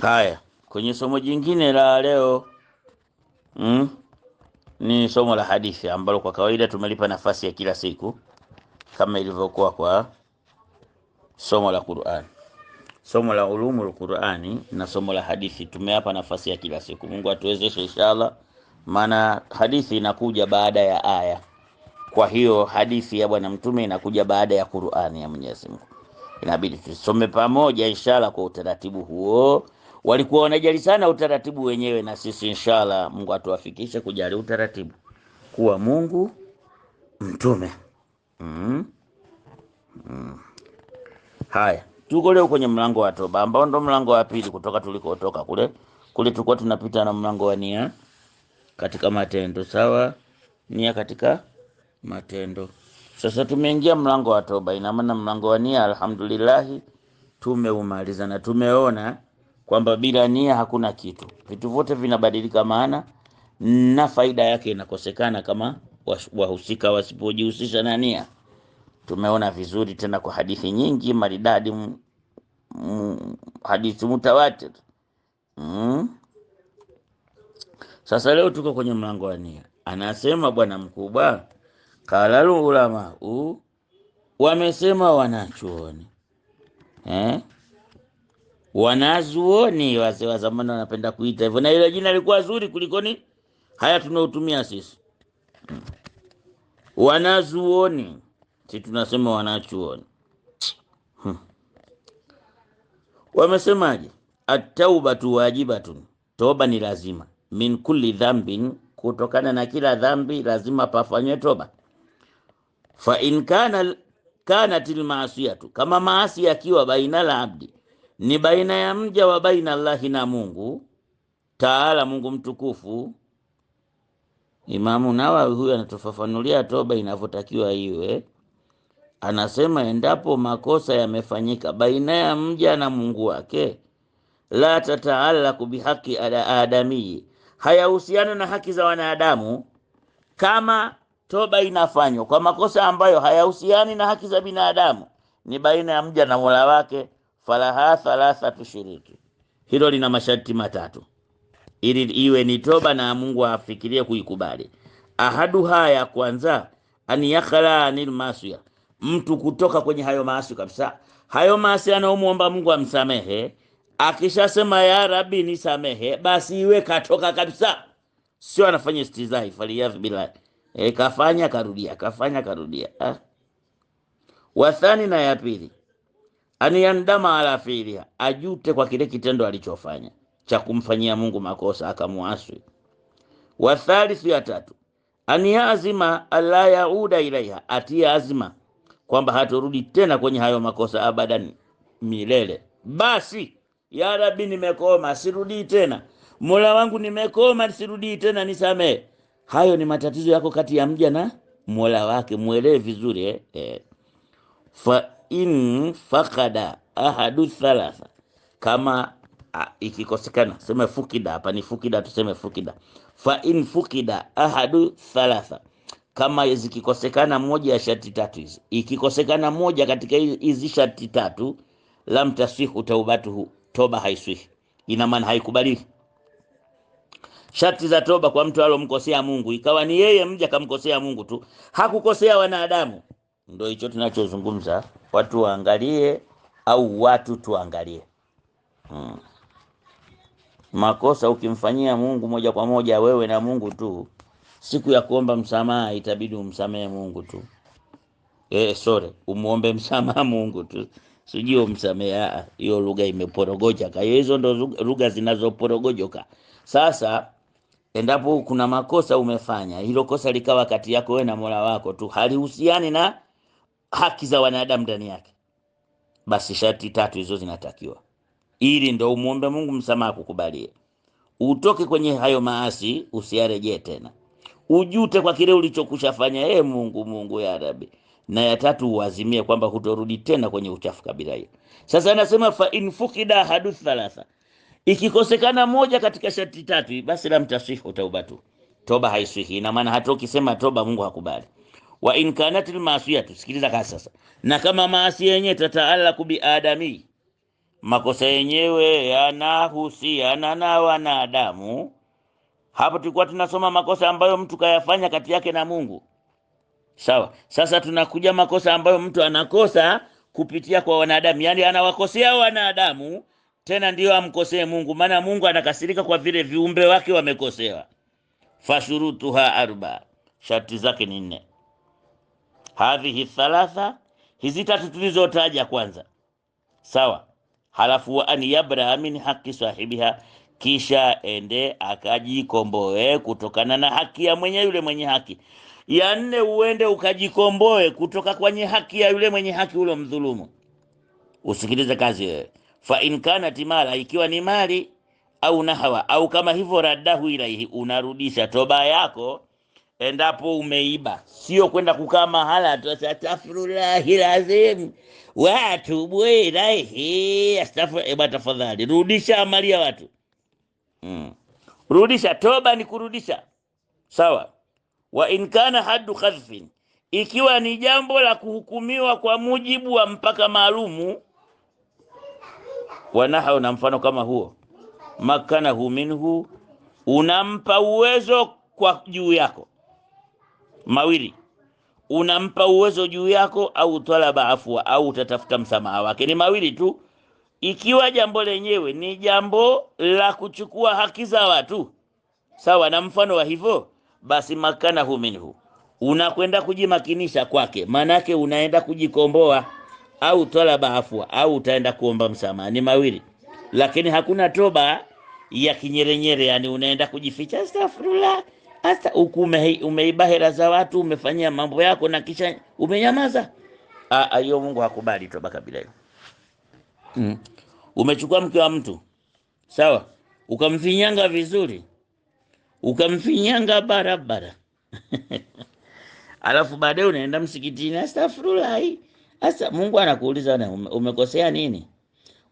Haya, kwenye somo jingine la leo ni somo la hadithi ambalo kwa kawaida tumelipa nafasi ya kila siku kama ilivyokuwa kwa somo la Qur'an. Somo la ulumul Qur'ani na somo la hadithi tumeapa nafasi ya kila siku. Mungu atuwezeshe inshallah, maana hadithi inakuja baada ya aya. Kwa hiyo hadithi ya Bwana Mtume inakuja baada ya Qur'ani ya Mwenyezi Mungu. Inabidi tusome pamoja inshallah kwa utaratibu huo. Walikuwa wanajali sana utaratibu wenyewe, na sisi inshallah Mungu atuwafikishe kujali utaratibu kuwa Mungu Mtume. Haya, tuko leo kwenye mlango wa toba ambao ndo mlango wa pili kutoka tulikotoka kule tulikuwa tunapita na mlango wa nia katika matendo, sawa? Nia katika matendo. Sasa tumeingia mlango wa toba, ina maana mlango wa nia alhamdulillah tumeumaliza, na tumeona kwamba bila nia hakuna kitu, vitu vyote vinabadilika maana na faida yake inakosekana kama wahusika wasipojihusisha na nia. Tumeona vizuri tena kwa hadithi nyingi maridadi, hadithi mutawatir. Sasa leo tuko kwenye mlango wa nia. Anasema bwana mkubwa, qala ulama, wamesema wanachuoni, wanazuoni, wazee wa zamani wanapenda kuita hivyo, na ile jina lilikuwa zuri kuliko ni haya tunaotumia sisi. Wanazuoni, si tunasema wanachuoni. Wamesemaje? At-taubatu wajibatun, toba ni lazima. Min kulli dhambin, kutokana na kila dhambi lazima pafanywe toba. Fa in kanatil maasiyatu, kama maasi yakiwa baina al-abdi, ni baina ya mja wa baina Allahi na Mungu Taala, Mungu mtukufu. Imamu Nawawi huyu anatufafanulia toba inavyotakiwa iwe. Anasema endapo makosa yamefanyika baina ya mja na Mungu wake, la tataalaku bihaqi adami, hayahusiana na haki za wanadamu. Kama toba inafanywa kwa makosa ambayo hayahusiani na haki za binadamu, ni baina ya mja na Mola wake, falaha thalathatu shuruti, hilo lina masharti matatu ili iwe ni toba na Mungu afikirie kuikubali. Ahadu haya kwanza, an yakhala anil masiya, mtu kutoka kwenye hayo maasi kabisa. Hayo maasi anaomuomba Mungu amsamehe, akishasema ya Rabbi nisamehe, basi iwe katoka kabisa, sio anafanya istizai faliyaf bila kafanya karudia, kafanya karudia. Wathani, na ya pili, ani yandama ala filia, ajute kwa kile kitendo alichofanya cha kumfanyia Mungu makosa akamuasi. Wathalithu, ya tatu, ani yazima alla yauda ilaiha, atia azima kwamba hatorudi tena kwenye hayo makosa abadan, milele. Basi ya Rabbi nimekoma, sirudi tena. Mola wangu nimekoma, sirudi tena, nisamehe. Hayo ni matatizo yako kati ya mja na Mola wake, muelewe vizuri. Fa in fakada ahadu thalatha, kama ikikosekana, sema fukida, hapa ni fukida, tuseme fukida. Fa in fukida ahadu thalatha, kama zikikosekana moja ya sharti tatu hizi, ikikosekana moja katika hizi sharti tatu, lam tasihu taubatuhu, toba haiswihi, ina maana haikubali. Sharti za toba kwa mtu alomkosea Mungu, ikawa ni yeye mja kamkosea Mungu tu, hakukosea wanadamu. Ndio hicho tunachozungumza, watu waangalie au watu tuangalie. Makosa ukimfanyia Mungu moja kwa moja, wewe na Mungu tu, siku ya kuomba msamaha itabidi umsamehe Mungu tu. Umuombe msamaha Mungu tu, sijui umsamehe. Hiyo lugha imeporogojoka. Hizo ndo lugha zinazoporogojoka. Sasa endapo kuna makosa umefanya, hilo kosa likawa kati yako wewe na Mola wako tu, halihusiani na haki za wanadamu ndani yake, basi sharti tatu hizo zinatakiwa ili ndo umuombe Mungu msamaha kukubalie. Utoke kwenye hayo maasi, usiyarejee tena, ujute kwa kile ulichokushafanya. Mungu ya Rabbi. Na ya tatu, uazimie kwamba hutorudi tena kwenye uchafu kabila hiyo. Sasa anasema fa in fukida hadu thalatha, ikikosekana moja katika sharti tatu, basi lam tasihu taubatu, toba haiswihi. Ina maana hata ukisema toba Mungu hakubali. Wa in kanatil maasiyatu, sikiliza sasa, na kama maasi yenyewe tataalaku bi adami, makosa yenyewe yanahusiana na wanadamu. Hapo tulikuwa tunasoma makosa ambayo mtu kayafanya kati yake na Mungu. Sawa. Sasa tunakuja makosa ambayo mtu anakosa kupitia kwa wanadamu. Yaani anawakosea wanadamu tena ndio amkosee Mungu, maana Mungu anakasirika kwa vile viumbe wake wamekosewa. Fashurutuha arba, sharti zake ni 4. Hadhihi thalatha, hizi 3 tulizotaja kwanza. Sawa. Halafu wa an yabra min haqi sahibiha, kisha ende akajikomboe kutokana na haki ya mwenye yule mwenye haki. Ya 4, uende ukajikomboe kutoka kwenye haki ya yule mwenye haki ule mdhulumu. Usikilize kazi wewe. Fa in kana timala, ikiwa ni mali au nahawa au kama hivyo, radahu ilaihi, unarudisha toba yako endapo umeiba. Sio kwenda kukaa mahala tu astaghfirullahi lazim watu ilaihi astaghfir. Tafadhali rudisha amali ya watu. Rudisha. Toba ni kurudisha. Sawa. Wa in kana haddu khadhfin, ikiwa ni jambo la kuhukumiwa kwa mujibu wa mpaka maalumu, wanaha, na mfano kama huo, makanahu minhu, unampa uwezo kwa juu yako. Mawili, unampa uwezo juu yako, au talaba afwa, au utatafuta msamaha wake. Ni mawili tu. Ikiwa jambo lenyewe ni jambo la kuchukua haki za watu, sawa, na mfano wa hivyo, basi makanahu minhu, unakwenda kujimakinisha kwake, manake unaenda kujikomboa, au talaba afwa, au utaenda kuomba msamaha. Ni mawili, lakini hakuna toba ya kinyerenyere, yani unaenda kujificha astaghfirullah, hata umeiba hela za watu, umefanyia mambo yako na kisha umenyamaza. Hiyo Mungu hakubali toba kabila hiyo. Umechukua mke wa mtu, sawa, ukamfinyanga vizuri, ukamfinyanga barabara alafu baadaye unaenda msikitini astaghfirullah. Sasa Mungu anakuuliza, umekosea nini?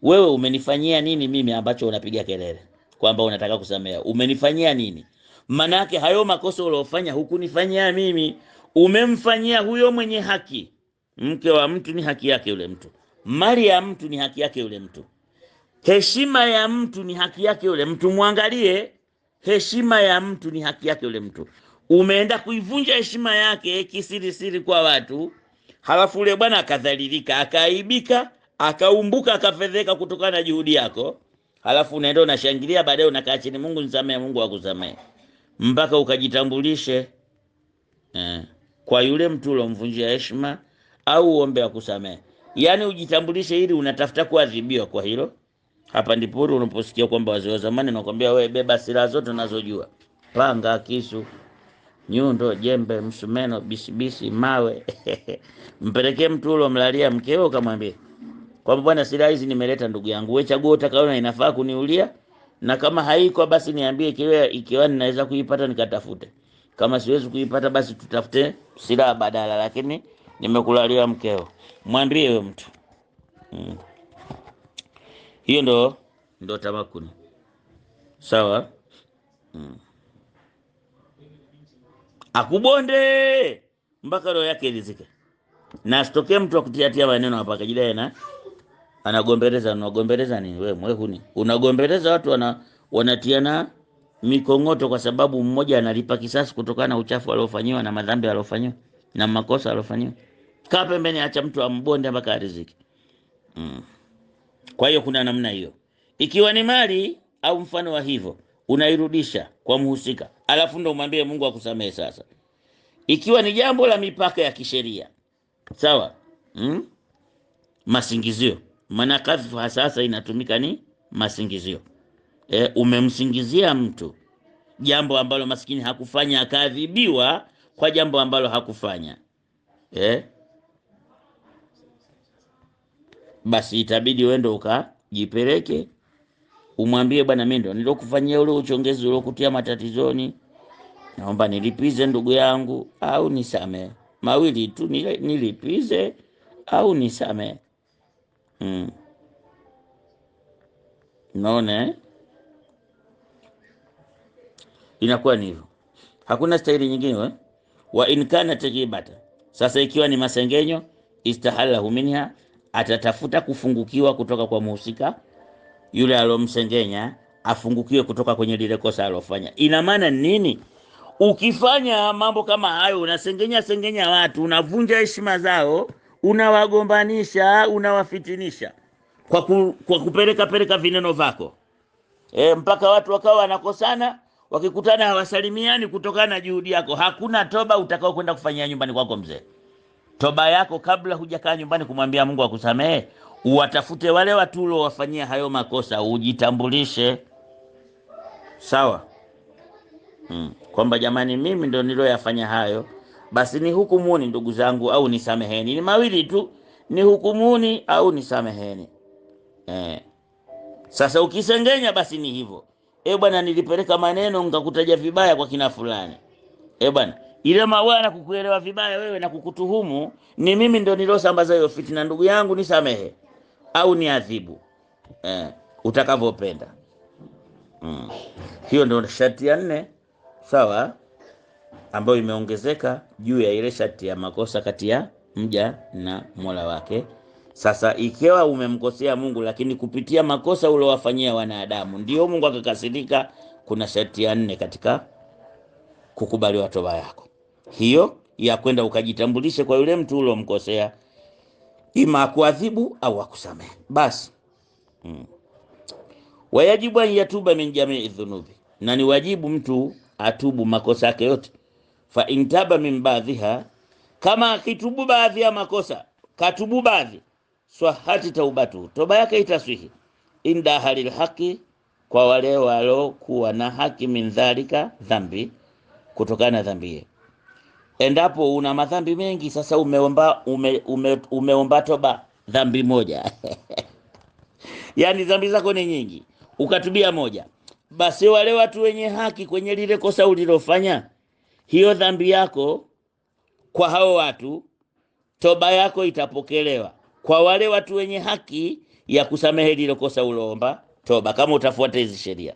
Wewe umenifanyia nini mimi ambacho unapiga kelele kwamba unataka kusamea? Umenifanyia nini? Manake hayo makosa uliofanya hukunifanyia mimi, umemfanyia huyo mwenye haki. Mke wa mtu ni haki yake yule mtu, mali ya mtu ni haki yake yule mtu, heshima ya mtu ni haki yake yule mtu. Muangalie, heshima ya mtu ni haki yake yule mtu. Umeenda kuivunja heshima yake kisiri siri kwa watu, halafu yule bwana akadhalilika, akaibika, akaumbuka, akafedheka kutokana na juhudi yako, halafu unaenda unashangilia, baadaye unakaa chini, Mungu nisamee, Mungu akusamee, mpaka ukajitambulishe kwa yule mtu uliomvunjia heshima, au uombe akusamee. Yani ujitambulishe ili unatafuta kuadhibiwa kwa hilo. Hapa ndipo unaposikia kwamba wazee wa zamani wanakuambia, wewe beba silaha zote unazojua: panga, kisu, nyundo, jembe, msumeno, bisibisi, mawe mpelekee mtu ule mlalia mkeo, kamwambie kwamba bwana, silaha hizi nimeleta ndugu yangu, wewe chagua utakaona inafaa kuniulia, na kama haiko basi niambie, ikiwa ninaweza kuipata nikatafute, kama siwezi kuipata basi tutafute silaha badala, lakini nimekulalia mkeo. Mwambie wewe mtu. Hiyo ndo tamakuni. Sawa. Akubonde mpaka roho yake ilizike, na asitokee mtu akutiatia maneno hapa akajidai na anagombeleza. Unagombeleza nini wewe mwehuni? Unagombeleza watu wanatiana mikongoto kwa sababu mmoja analipa kisasi kutokana na uchafu aliofanywa na madhambi aliofanywa na makosa aliofanywa. Kaa pembeni, acha mtu ambonde mpaka ariziki. Kwa hiyo kuna namna hiyo. Ikiwa ni mali au mfano wa hivyo, unairudisha kwa mhusika, alafu ndo umwambie Mungu akusamee. Sasa ikiwa ni jambo la mipaka ya kisheria, sawa, masingizio, maana kadhifu sasa inatumika ni masingizio. Umemsingizia mtu jambo ambalo maskini hakufanya, akaadhibiwa kwa jambo ambalo hakufanya, basi itabidi uende ukajipeleke, umwambie, bwana, mimi ndo nilokufanyia ule uchongezi ulokutia matatizoni, naomba nilipize ndugu yangu, au nisamee. Mawili tu, nilipize au nisamee. Unaona, inakuwa ni hivyo, hakuna staili nyingine. Wa in kana tajibata, sasa ikiwa ni masengenyo, istahalahu minha, atatafuta kufungukiwa kutoka kwa muhusika yule alomsengenya afungukiwe kutoka kwenye lile kosa alofanya. Ina maana nini? Ukifanya mambo kama hayo, unasengenya watu, unavunja heshima zao, unawagombanisha, unawafitinisha kwa kupeleka vineno vako, mpaka watu wakawa wanakosana, wakikutana hawasalimiani kutokana na juhudi yako. Hakuna toba utakao kwenda kufanyia nyumbani kwako mzee. Toba yako kabla hujakaa nyumbani kumwambia Mungu akusamehe, uwatafute wale watu uliowafanyia hayo makosa, ujitambulishe. Sawa? Kwamba jamani, mimi ndo niloyafanya hayo, basi ni hukumuni ndugu zangu, au nisameheni. Ni mawili tu, ni hukumuni au nisameheni. Sasa ukisengenya basi ni hivyo. Bwana, nilipeleka maneno ngakutaja vibaya kwa kina fulani. Bwana, ile mawana kukuelewa vibaya wewe na kukutuhumu, ni mimi ndo nilosambaza hiyo fitina, ndugu yangu, nisamehe au niadhibu, utakavyopenda. Hiyo ndo sharti ya 4, sawa, ambayo imeongezeka juu ya ile sharti ya makosa kati ya mja na Mola wake. Sasa ikiwa umemkosea Mungu, lakini kupitia makosa uliowafanyia wanadamu ndio Mungu akakasirika, kuna sharti ya 4 katika kukubaliwa toba yako, hiyo ya kwenda ukajitambulishe kwa yule mtu uliomkosea, ima akuadhibu au akusamehe. Basi wajibu an yatuba min jamii dhunubi, na ni wajibu mtu atubu makosa yake yote. Fa intaba min baadhiha, kama akitubu baadhi ya makosa, katubu baadhi, swahati taubatu, toba yake itaswihi. Inda halil haki, kwa wale walokuwa na haki, min dhalika dhambi, kutokana na dhambi. Endapo una madhambi mengi, sasa umeomba toba dhambi moja yani dhambi zako ni nyingi, ukatubia moja, basi wale watu wenye haki kwenye lile kosa ulilofanya, hiyo dhambi yako kwa hao watu, toba yako itapokelewa kwa wale watu wenye haki ya kusamehe lile kosa uloomba toba, kama utafuata hizi sheria.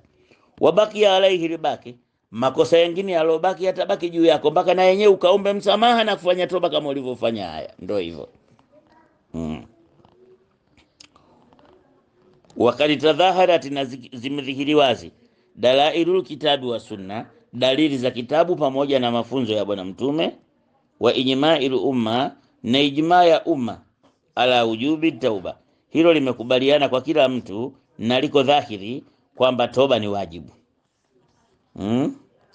Wabaki alaihi libaki, makosa mengine yalobaki yatabaki juu yako, mpaka na yenyewe ukaombe msamaha na kufanya toba kama ulivyofanya. Haya ndio hivyo. Wakati tadhaharat, na zimedhihiri wazi, dalailul kitabu wa sunna, dalili za kitabu pamoja na mafunzo ya bwana mtume, wa ijma'il umma, na ijma ya umma, ala wujubi tauba, hilo limekubaliana kwa kila mtu na liko dhahiri kwamba toba ni wajibu.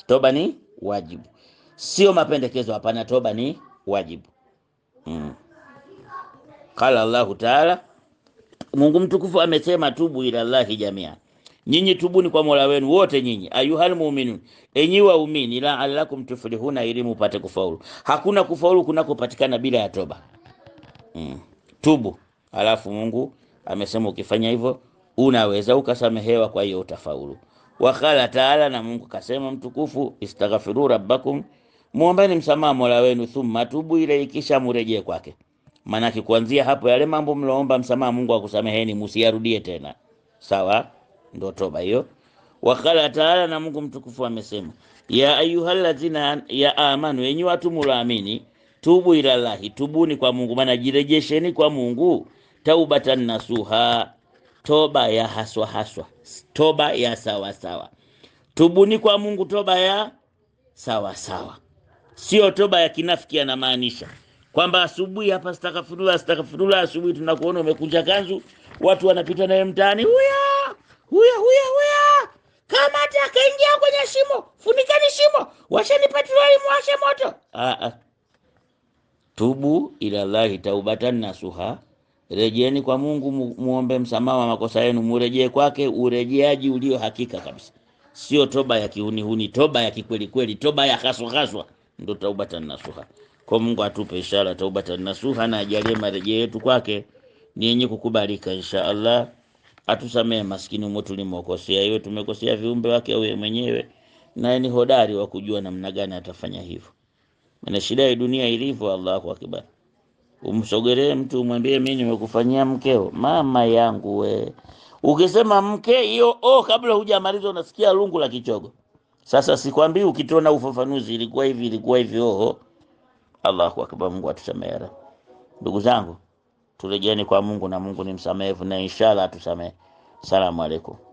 Toba ni wajibu, sio mapendekezo, hapana, toba ni wajibu. Qala Allahu Ta'ala, Mungu mtukufu amesema, tubu ila Allahi jamia, nyinyi tubuni kwa Mola wenu wote nyinyi, ayuhal mu'minun, enyi waumini, la'allakum tuflihuna, ili mupate kufaulu. Hakuna kufaulu kunakopatikana bila ya toba. Tubu, alafu Mungu amesema ukifanya hivyo unaweza ukasamehewa, kwa hiyo utafaulu. Wakala Taala, na Mungu kasema mtukufu, istaghfiru rabbakum, muombeni msamaha Mola wenu, thumma tubu ile, ikisha murejee kwake. Maana kuanzia hapo yale mambo mloomba msamaha Mungu akusameheni, msiyarudie tena. Sawa, ndio toba hiyo. Wakala Taala, na Mungu mtukufu amesema, ya ayyuhalladhina ya amanu, enyi watu mulaamini, tubu ila Allahi, tubuni kwa Mungu, maana jirejesheni kwa Mungu, taubatan nasuha, toba ya haswa, toba ya sawa. Tubuni kwa Mungu toba ya sawa, sio toba ya kinafiki. Anamaanisha kwamba asubuhi hapa astaghfirullah, asubuhi tunakuona umekunja kanzu, watu wanapita naye mtaani, huya kama atakaingia kwenye shimo, funikani shimo, washeni petroli, mwashe moto. Tubu ila Allahi taubatan nasuha, rejeni kwa Mungu, muombe msamaha wa makosa yenu, murejee kwake urejeaji ulio hakika kabisa, sio toba ya kihuni, toba ya kikweli kweli, toba ya haswa, ndio taubatan nasuha. Kwa Mungu atupe ishara taubatan nasuha, na ajalie marejeo yetu kwake ni yenye kukubalika insha Allah. Atusamee maskini mwetu tulimokosea, hiyo tumekosea viumbe wake au mwenyewe, na ni hodari wa kujua namna gani atafanya hivyo. Maana shida ya dunia ilivyo, Allahu akbar. Umsogelee mtu umwambie, mimi nimekufanyia mkeo, mama yangu we. Ukisema mke hiyo, kabla hujamaliza unasikia lungu la kichogo. Sasa sikwambii ukitona ufafanuzi ilikuwa hivi, Allahu akbar. Mungu atusamehe. Ndugu zangu, turejeeni kwa Mungu, na Mungu ni msamehevu, na inshallah atusamehe. Salamu alaikum.